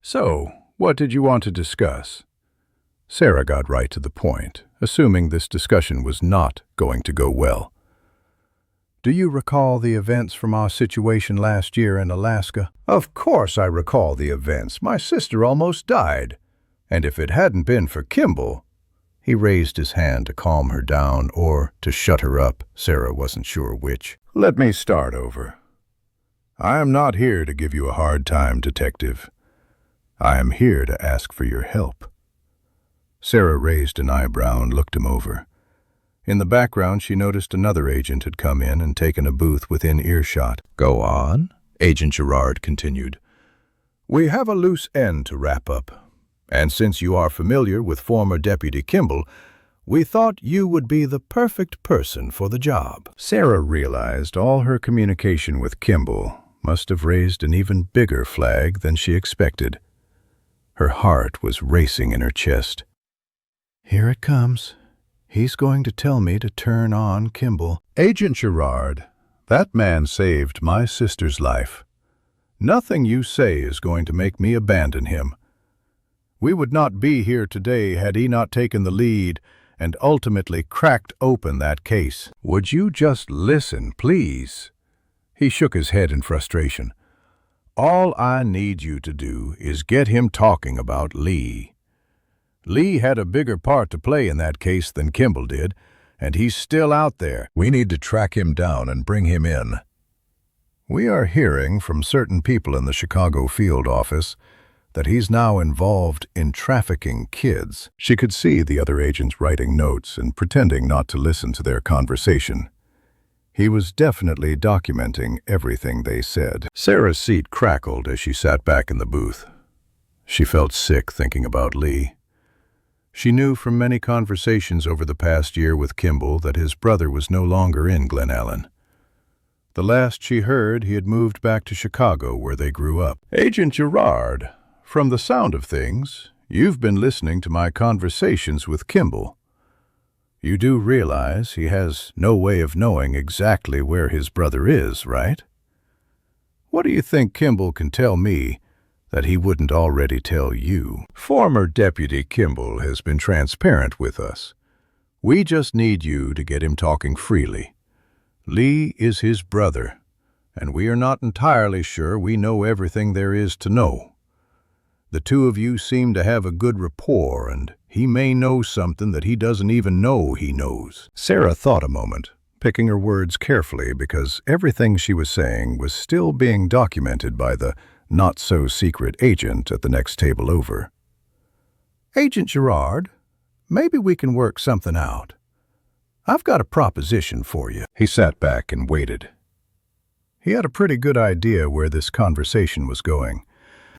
So, what did you want to discuss? Sara got right to the point, assuming this discussion was not going to go well. Do you recall the events from our situation last year in Alaska? Of course I recall the events. My sister almost died. And if it hadn't been for Kimball— He raised his hand to calm her down or to shut her up. Sara wasn't sure which. Let me start over. I am not here to give you a hard time, detective. I am here to ask for your help. Sara raised an eyebrow and looked him over. In the background, she noticed another agent had come in and taken a booth within earshot. Go on, Agent Girard continued. We have a loose end to wrap up, and since you are familiar with former Deputy Kimball, we thought you would be the perfect person for the job. Sara realized all her communication with Kimball must have raised an even bigger flag than she expected. Her heart was racing in her chest. Here it comes. He's going to tell me to turn on Kimball. Agent Girard, that man saved my sister's life. Nothing you say is going to make me abandon him. We would not be here today had he not taken the lead and ultimately cracked open that case. Would you just listen, please? He shook his head in frustration. All I need you to do is get him talking about Lee. Lee had a bigger part to play in that case than Kimball did, and he's still out there. We need to track him down and bring him in. We are hearing from certain people in the Chicago field office that he's now involved in trafficking kids. She could see the other agents writing notes and pretending not to listen to their conversation. He was definitely documenting everything they said. Sara's seat crackled as she sat back in the booth. She felt sick thinking about Lee. She knew from many conversations over the past year with Kimball that his brother was no longer in Glen Allen. The last she heard, he had moved back to Chicago where they grew up. Agent Girard, from the sound of things, you've been listening to my conversations with Kimball. You do realize he has no way of knowing exactly where his brother is, right? What do you think Kimball can tell me that he wouldn't already tell you? Former Deputy Kimball has been transparent with us. We just need you to get him talking freely. Lee is his brother, and we are not entirely sure we know everything there is to know. The two of you seem to have a good rapport, and he may know something that he doesn't even know he knows. Sara thought a moment, picking her words carefully because everything she was saying was still being documented by the not-so-secret agent at the next table over. Agent Girard, maybe we can work something out. I've got a proposition for you. He sat back and waited. He had a pretty good idea where this conversation was going.